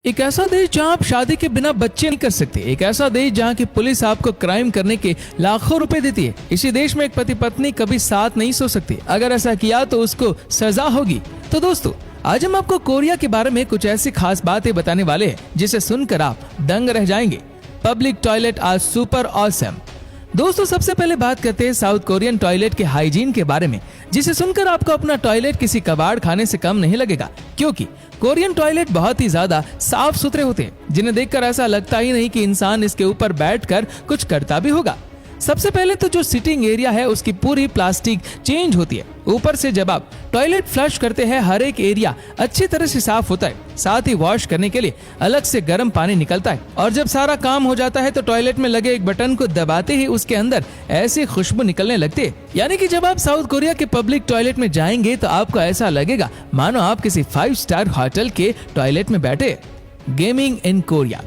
एक ऐसा देश जहां आप शादी के बिना बच्चे नहीं कर सकते। एक ऐसा देश जहां की पुलिस आपको क्राइम करने के लाखों रुपए देती है। इसी देश में एक पति पत्नी कभी साथ नहीं सो सकते। अगर ऐसा किया तो उसको सजा होगी। तो दोस्तों, आज हम आपको कोरिया के बारे में कुछ ऐसी खास बातें बताने वाले हैं जिसे सुनकर आप दंग रह जाएंगे। Public toilet are super awesome. दोस्तों, सबसे पहले बात करते हैं साउथ कोरियन टॉयलेट के हाइजीन के बारे में, जिसे सुनकर आपको अपना टॉयलेट किसी कबाड़ खाने से कम नहीं लगेगा, क्योंकि कोरियन टॉयलेट बहुत ही ज्यादा साफ सुथरे होते हैं, जिन्हें देखकर ऐसा लगता ही नहीं कि इंसान इसके ऊपर बैठकर कुछ करता भी होगा। सबसे पहले तो जो सिटिंग एरिया है उसकी पूरी प्लास्टिक चेंज होती है। ऊपर से जब आप टॉयलेट फ्लश करते हैं, हर एक एरिया अच्छी तरह से साफ होता है। साथ ही वॉश करने के लिए अलग से गर्म पानी निकलता है, और जब सारा काम हो जाता है तो टॉयलेट में लगे एक बटन को दबाते ही उसके अंदर ऐसी खुशबू निकलने लगती है। यानी कि जब आप साउथ कोरिया के पब्लिक टॉयलेट में जाएंगे तो आपको ऐसा लगेगा मानो आप किसी 5 स्टार होटल के टॉयलेट में बैठे। Gaming in Korea.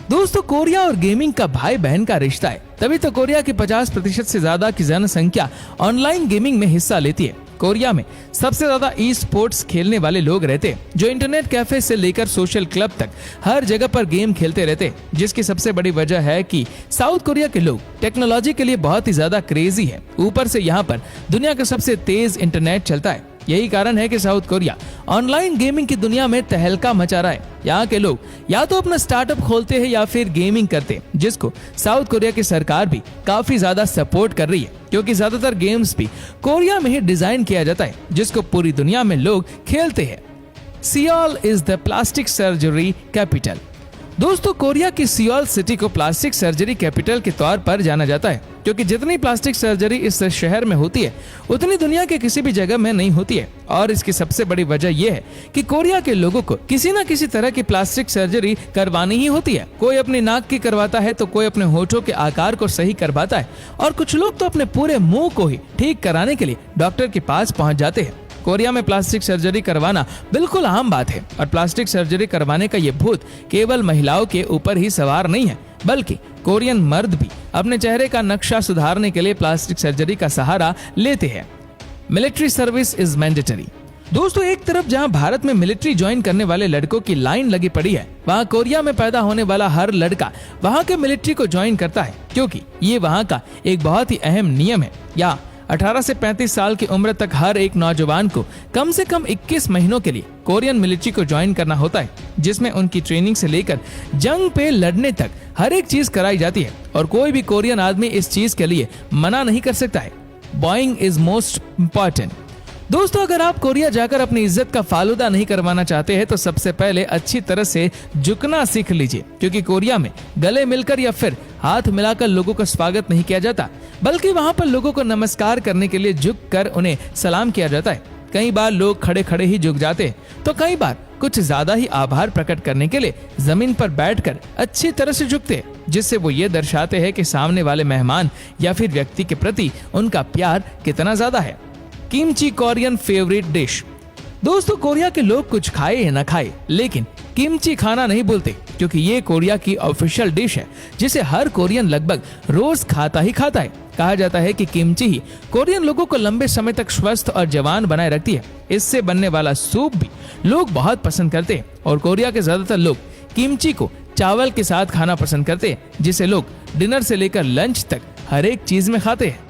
दोस्तों, कोरिया और गेमिंग का भाई बहन का रिश्ता है, तभी तो कोरिया की 50% से ज्यादा की जनसंख्या ऑनलाइन गेमिंग में हिस्सा लेती है। कोरिया में सबसे ज्यादा ई स्पोर्ट्स खेलने वाले लोग रहते हैं, जो इंटरनेट कैफे से लेकर सोशल क्लब तक हर जगह पर गेम खेलते रहते हैं, जिसकी सबसे बड़ी वजह है कि साउथ कोरिया के लोग टेक्नोलॉजी के लिए बहुत ही ज्यादा क्रेजी है। ऊपर से यहाँ पर दुनिया का सबसे तेज इंटरनेट चलता है। यही कारण है कि साउथ कोरिया ऑनलाइन गेमिंग की दुनिया में तहलका मचा रहा है। यहाँ के लोग या तो अपना स्टार्टअप खोलते हैं या फिर गेमिंग करते हैं, जिसको साउथ कोरिया की सरकार भी काफी ज्यादा सपोर्ट कर रही है, क्योंकि ज्यादातर गेम्स भी कोरिया में ही डिजाइन किया जाता है, जिसको पूरी दुनिया में लोग खेलते हैं। Seoul is the plastic surgery capital. दोस्तों, कोरिया की सियोल सिटी को प्लास्टिक सर्जरी कैपिटल के तौर पर जाना जाता है, क्योंकि जितनी प्लास्टिक सर्जरी इस शहर में होती है उतनी दुनिया के किसी भी जगह में नहीं होती है। और इसकी सबसे बड़ी वजह यह है कि कोरिया के लोगों को किसी न किसी तरह की प्लास्टिक सर्जरी करवानी ही होती है। कोई अपनी नाक की करवाता है तो कोई अपने होठों के आकार को सही करवाता है, और कुछ लोग तो अपने पूरे मुंह को ही ठीक कराने के लिए डॉक्टर के पास पहुंच जाते हैं। कोरिया में प्लास्टिक सर्जरी करवाना बिल्कुल आम बात है, और प्लास्टिक सर्जरी करवाने का ये भूत केवल महिलाओं के ऊपर ही सवार नहीं है, बल्कि कोरियन मर्द भी अपने चेहरे का नक्शा सुधारने के लिए प्लास्टिक सर्जरी का सहारा लेते हैं। Military service is mandatory. दोस्तों, एक तरफ जहां भारत में मिलिट्री ज्वाइन करने वाले लड़कों की लाइन लगी पड़ी है, वहां कोरिया में पैदा होने वाला हर लड़का वहां के मिलिट्री को ज्वाइन करता है, क्योंकि ये वहां का एक बहुत ही अहम नियम है। या 18 से 35 साल की उम्र तक हर एक नौजवान को कम से कम 21 महीनों के लिए कोरियन मिलिट्री को ज्वाइन करना होता है, जिसमें उनकी ट्रेनिंग से लेकर जंग पे लड़ने तक हर एक चीज कराई जाती है, और कोई भी कोरियन आदमी इस चीज के लिए मना नहीं कर सकता है। Boeing is most important. दोस्तों, अगर आप कोरिया जाकर अपनी इज्जत का फालूदा नहीं करवाना चाहते हैं तो सबसे पहले अच्छी तरह से झुकना सीख लीजिए, क्योंकि कोरिया में गले मिलकर या फिर हाथ मिलाकर लोगों का स्वागत नहीं किया जाता, बल्कि वहां पर लोगों को नमस्कार करने के लिए झुक कर उन्हें सलाम किया जाता है। कई बार लोग खड़े खड़े ही झुक जाते हैं, तो कई बार कुछ ज्यादा ही आभार प्रकट करने के लिए जमीन पर बैठकर अच्छी तरह से झुकते हैं, जिससे वो ये दर्शाते हैं कि सामने वाले मेहमान या फिर व्यक्ति के प्रति उनका प्यार कितना ज्यादा है। Kimchi Korean favourite dish. दोस्तों, कोरिया के लोग कुछ खाए या न खाए, लेकिन किमची खाना नहीं भूलते, क्योंकि ये कोरिया की ऑफिशियल डिश है, जिसे हर कोरियन लगभग रोज खाता ही खाता है। कहा जाता है कि किमची ही कोरियन लोगों को लंबे समय तक स्वस्थ और जवान बनाए रखती है। इससे बनने वाला सूप भी लोग बहुत पसंद करते हैं, और कोरिया के ज्यादातर लोग किमची को चावल के साथ खाना पसंद करते हैं, जिसे लोग डिनर से लेकर लंच तक हर एक चीज में खाते हैं।